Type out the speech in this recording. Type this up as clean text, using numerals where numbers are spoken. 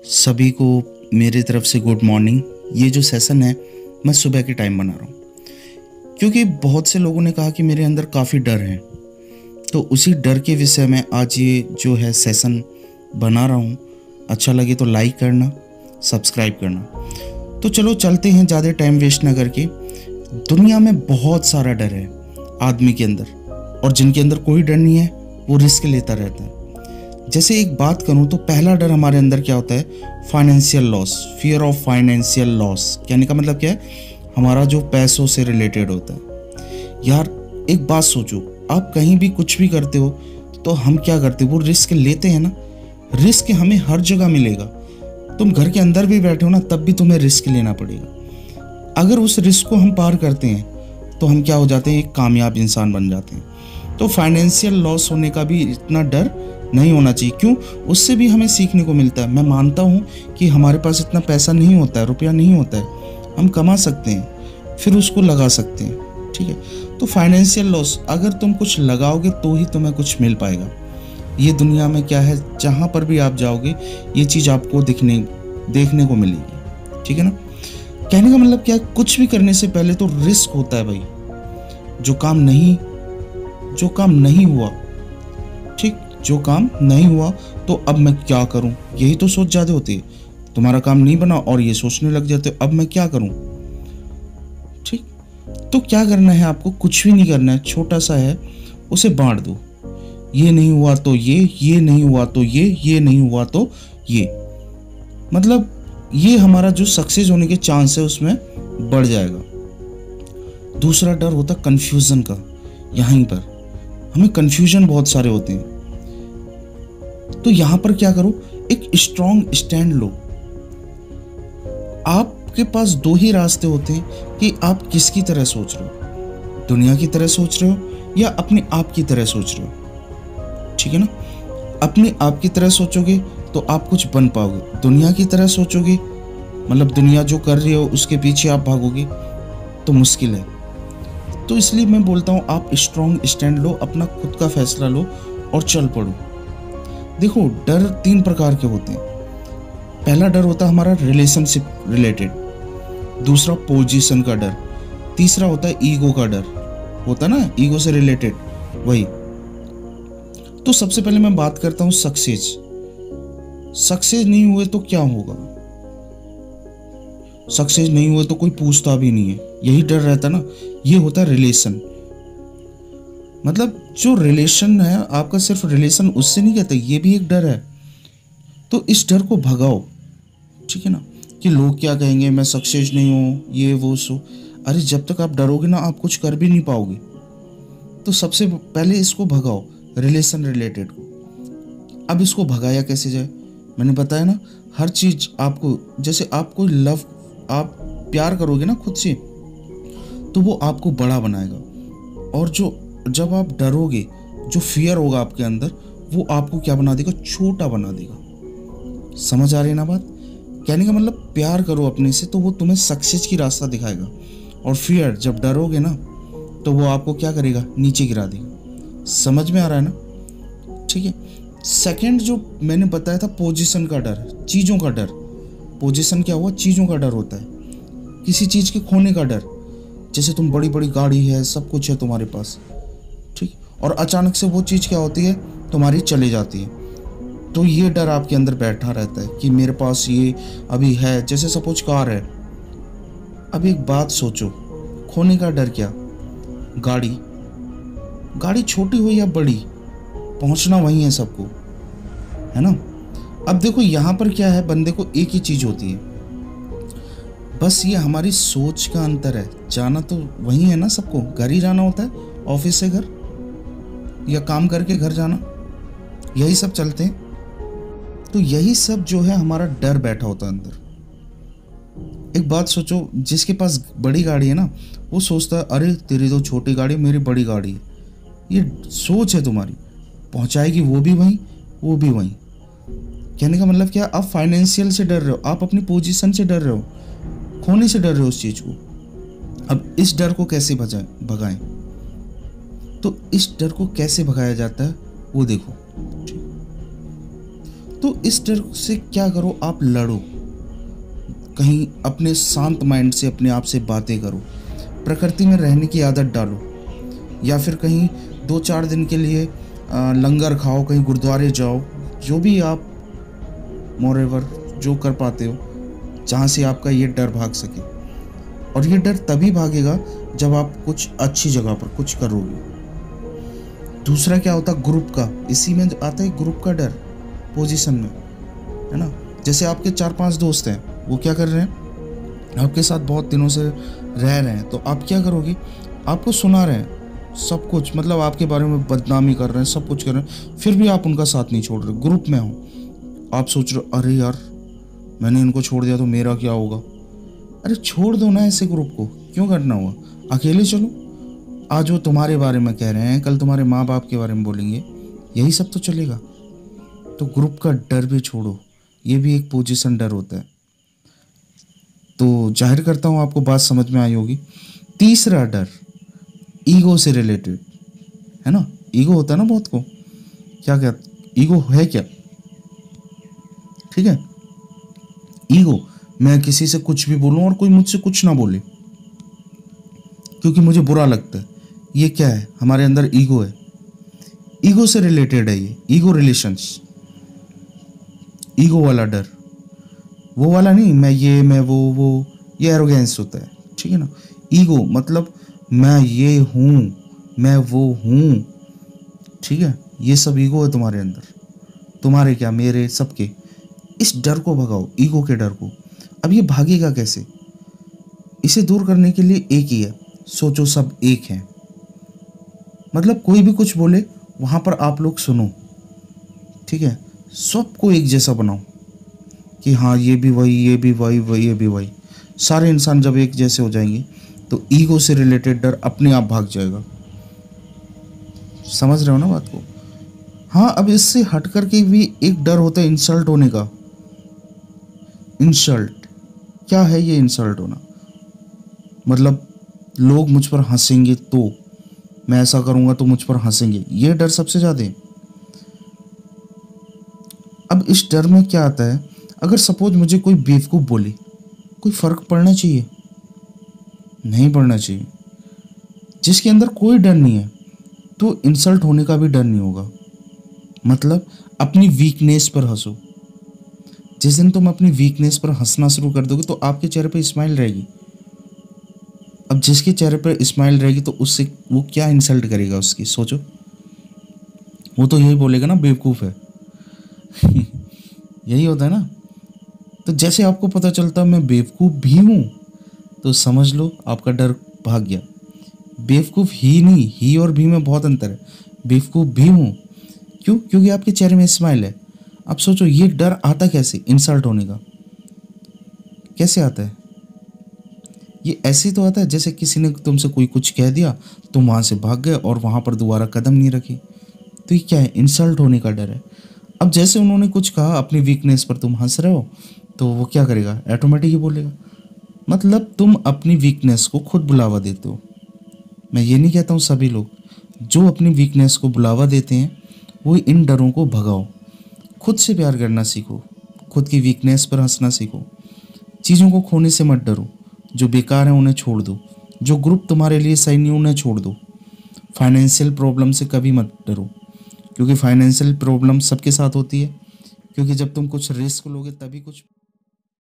सभी को मेरी तरफ से गुड मॉर्निंग। ये जो सेशन है मैं सुबह के टाइम बना रहा हूँ क्योंकि बहुत से लोगों ने कहा कि मेरे अंदर काफ़ी डर है। तो उसी डर के विषय में आज ये जो है सेशन बना रहा हूँ। अच्छा लगे तो लाइक करना, सब्सक्राइब करना। तो चलो चलते हैं, ज़्यादा टाइम वेस्ट ना करके। दुनिया में बहुत सारा डर है आदमी के अंदर, और जिनके अंदर कोई डर नहीं है वो रिस्क लेता रहता है। जैसे एक बात करूं तो पहला डर हमारे अंदर क्या होता है? Financial loss, fear of financial loss. कहने का मतलब क्या है? हमारा जो पैसों से रिलेटेड होता है। यार एक बात सोचो, आप कहीं भी कुछ भी करते हो तो हम क्या करते हो? वो रिस्क लेते हैं ना। रिस्क हमें हर जगह मिलेगा। तुम घर के अंदर भी बैठे हो ना, तब भी तुम्हें रिस्क लेना पड़ेगा। अगर उस रिस्क को हम पार करते हैं तो हम क्या हो जाते हैं? एक कामयाब इंसान बन जाते हैं। तो फाइनेंशियल लॉस होने का भी इतना डर नहीं होना चाहिए। क्यों? उससे भी हमें सीखने को मिलता है। मैं मानता हूँ कि हमारे पास इतना पैसा नहीं होता है, रुपया नहीं होता है, हम कमा सकते हैं, फिर उसको लगा सकते हैं। ठीक है, तो फाइनेंशियल लॉस, अगर तुम कुछ लगाओगे तो ही तुम्हें कुछ मिल पाएगा। ये दुनिया में क्या है, जहाँ पर भी आप जाओगे ये चीज़ आपको देखने को मिलेगी। ठीक है ना? कहने का मतलब क्या है? कुछ भी करने से पहले तो रिस्क होता है भाई। जो काम नहीं हुआ, ठीक, जो काम नहीं हुआ तो अब मैं क्या करूं, यही तो सोच ज्यादा होती है। तुम्हारा काम नहीं बना और ये सोचने लग जाते हो अब मैं क्या करूं। ठीक, तो क्या करना है आपको? कुछ भी नहीं करना है, छोटा सा है, उसे बांट दो। ये नहीं हुआ तो ये नहीं हुआ तो ये नहीं हुआ तो ये। मतलब ये हमारा जो सक्सेस होने के चांस है उसमें बढ़ जाएगा। दूसरा डर होता है कंफ्यूजन का। यहीं पर हमें कंफ्यूजन बहुत सारे होते हैं। तो यहां पर क्या करो? एक स्ट्रॉन्ग स्टैंड लो। आपके पास दो ही रास्ते होते हैं कि आप किसकी तरह सोच रहे हो, दुनिया की तरह सोच रहे हो या अपने आप की तरह सोच रहे हो। ठीक है ना? अपने आप की तरह सोचोगे तो आप कुछ बन पाओगे। दुनिया की तरह सोचोगे, मतलब दुनिया जो कर रही हो उसके पीछे आप भागोगे तो मुश्किल है। तो इसलिए मैं बोलता हूं आप स्ट्रॉन्ग स्टैंड लो, अपना खुद का फैसला लो और चल पड़ो। देखो, डर 3 प्रकार के होते हैं। पहला डर होता है हमारा रिलेशनशिप रिलेटेड, दूसरा पोजीशन का डर, तीसरा होता है ईगो का डर। होता है ना, ईगो से रिलेटेड वही। तो सबसे पहले मैं बात करता हूं सक्सेस नहीं हुए तो क्या होगा? सक्सेस नहीं हुए तो कोई पूछता भी नहीं है, यही डर रहता ना। ये होता है रिलेशन। मतलब जो रिलेशन है आपका, सिर्फ रिलेशन उससे नहीं कहते, ये भी एक डर है। तो इस डर को भगाओ। ठीक है ना? कि लोग क्या कहेंगे, मैं सक्सेस नहीं हूँ, ये वो सो। अरे जब तक आप डरोगे ना आप कुछ कर भी नहीं पाओगे। तो सबसे पहले इसको भगाओ, रिलेशन रिलेटेड को। अब इसको भगाया कैसे जाए? मैंने बताया ना, हर चीज आपको, जैसे आपको आप प्यार करोगे ना खुद से तो वो आपको बड़ा बनाएगा। और जब आप डरोगे, जो फियर होगा आपके अंदर, वो आपको क्या बना देगा? छोटा बना देगा। समझ आ रही है ना बात? कहने का मतलब प्यार करो अपने से तो वो तुम्हें सक्सेस की रास्ता दिखाएगा। और फियर, जब डरोगे ना तो वो आपको क्या करेगा? नीचे गिरा देगा। समझ में आ रहा है ना? ठीक है। सेकंड जो मैंने बताया था, पोजीशन का डर, चीज़ों का डर। पोजीशन क्या हुआ? चीज़ों का डर होता है, किसी चीज़ के खोने का डर। जैसे तुम बड़ी बड़ी गाड़ी है, सब कुछ है तुम्हारे पास, ठीक, और अचानक से वो चीज़ क्या होती है? तुम्हारी चली जाती है। तो ये डर आपके अंदर बैठा रहता है कि मेरे पास ये अभी है। जैसे सपोज कार है। अब एक बात सोचो, खोने का डर क्या? गाड़ी छोटी हो या बड़ी, पहुंचना वही है सबको, है ना? अब देखो यहाँ पर क्या है, बंदे को एक ही चीज होती है, बस ये हमारी सोच का अंतर है। जाना तो वही है ना सबको, घर ही जाना होता है, ऑफिस से घर या काम करके घर जाना, यही सब चलते हैं। तो यही सब जो है हमारा डर बैठा होता है अंदर। एक बात सोचो, जिसके पास बड़ी गाड़ी है ना, वो सोचता है अरे तेरी तो छोटी गाड़ी, मेरी बड़ी गाड़ी है। ये सोच है तुम्हारी, पहुंचाएगी वो भी वहीं। कहने का मतलब क्या? आप फाइनेंशियल से डर रहे हो, आप अपनी पोजीशन से डर रहे हो, खोने से डर रहे हो उस चीज को। अब इस डर को कैसे भगाएं? तो इस डर को कैसे भगाया जाता है वो देखो। तो इस डर से क्या करो, आप लड़ो, कहीं अपने शांत माइंड से अपने आप से बातें करो, प्रकृति में रहने की आदत डालो, या फिर कहीं 2-4 दिन के लिए लंगर खाओ, कहीं गुरुद्वारे जाओ, जो भी आप मोरेवर जो कर पाते हो, जहाँ से आपका ये डर भाग सके। और ये डर तभी भागेगा जब आप कुछ अच्छी जगह पर कुछ करोगे। दूसरा क्या होता है, ग्रुप का, इसी में आता है ग्रुप का डर, पोजीशन में, है ना। जैसे आपके 4-5 दोस्त हैं, वो क्या कर रहे हैं, आपके साथ बहुत दिनों से रह रहे हैं, तो आप क्या करोगे, आपको सुना रहे हैं सब कुछ, मतलब आपके बारे में बदनामी कर रहे हैं, सब कुछ कर रहे हैं, फिर भी आप उनका साथ नहीं छोड़ रहे। ग्रुप में हो, आप सोच रहे हो अरे यार मैंने इनको छोड़ दिया तो मेरा क्या होगा। अरे छोड़ दो ना ऐसे ग्रुप को, क्यों करना हुआ, अकेले चलो। आज वो तुम्हारे बारे में कह रहे हैं, कल तुम्हारे माँ बाप के बारे में बोलेंगे, यही सब तो चलेगा। तो ग्रुप का डर भी छोड़ो, ये भी एक पोजीशन डर होता है। तो जाहिर करता हूँ आपको बात समझ में आई होगी। तीसरा डर ईगो से रिलेटेड है ना। ईगो होता है ना बहुत को, क्या क्या ईगो है क्या, ठीक है। ईगो, मैं किसी से कुछ भी बोलूं और कोई मुझसे कुछ ना बोले क्योंकि मुझे बुरा लगता है, ये क्या है, हमारे अंदर ईगो है। ईगो से रिलेटेड है ये, ईगो रिलेशंस, ईगो वाला डर, वो वाला नहीं मैं ये मैं वो ये एरोगेंस होता है, ठीक है ना। ईगो मतलब मैं ये हूँ, मैं वो हूँ, ठीक है, ये सब ईगो है तुम्हारे अंदर, तुम्हारे क्या मेरे सबके। इस डर को भगाओ, ईगो के डर को। अब ये भागेगा कैसे, इसे दूर करने के लिए एक ही है, सोचो सब एक हैं। मतलब कोई भी कुछ बोले वहाँ पर आप लोग सुनो, ठीक है, सबको एक जैसा बनाओ कि हाँ ये भी वही, ये भी वही, ये भी वही। सारे इंसान जब एक जैसे हो जाएंगे तो ईगो से रिलेटेड डर अपने आप भाग जाएगा। समझ रहे हो ना बात को। हाँ, अब इससे हट करके भी एक डर होता है इंसल्ट होने का। इंसल्ट क्या है, ये इंसल्ट होना मतलब लोग मुझ पर हंसेंगे, तो मैं ऐसा करूंगा तो मुझ पर हंसेंगे, ये डर सबसे ज़्यादा है। अब इस डर में क्या आता है, अगर सपोज मुझे कोई बेवकूफ़ बोले, कोई फ़र्क पड़ना चाहिए, नहीं पड़ना चाहिए। जिसके अंदर कोई डर नहीं है तो इंसल्ट होने का भी डर नहीं होगा। मतलब अपनी वीकनेस पर हंसो। जिस दिन तुम अपनी वीकनेस पर हंसना शुरू कर दोगे तो आपके चेहरे पर स्माइल रहेगी। अब जिसके चेहरे पर स्माइल रहेगी तो उससे वो क्या इंसल्ट करेगा उसकी, सोचो। वो तो यही बोलेगा ना बेवकूफ़ है यही होता है ना। तो जैसे आपको पता चलता मैं बेवकूफ़ भी हूँ तो समझ लो आपका डर भाग गया। बेवकूफ़ ही नहीं, ही और भी में बहुत अंतर है। बेवकूफ़ भी हूँ, क्यों, क्योंकि आपके चेहरे में स्माइल है। अब सोचो ये डर आता कैसे, इंसल्ट होने का कैसे आता है। ये ऐसे तो आता है जैसे किसी ने तुमसे कोई कुछ कह दिया, तुम वहाँ से भाग गए और वहाँ पर दोबारा कदम नहीं रखी, तो ये क्या है, इंसल्ट होने का डर है। अब जैसे उन्होंने कुछ कहा, अपनी वीकनेस पर तुम हंस रहे हो, तो वो क्या करेगा, ऑटोमेटिक ही बोलेगा। मतलब तुम अपनी वीकनेस को खुद बुलावा देते हो। मैं ये नहीं कहता हूँ सभी लोग, जो अपनी वीकनेस को बुलावा देते हैं वो इन डरों को भगाओ। खुद से प्यार करना सीखो, खुद की वीकनेस पर हंसना सीखो। चीज़ों को खोने से मत डरो, जो बेकार है उन्हें छोड़ दो, जो ग्रुप तुम्हारे लिए सही नहीं उन्हें छोड़ दो। फाइनेंशियल प्रॉब्लम से कभी मत डरो, क्योंकि फाइनेंशियल प्रॉब्लम सबके साथ होती है, क्योंकि जब तुम कुछ रिस्क लोगे तभी कुछ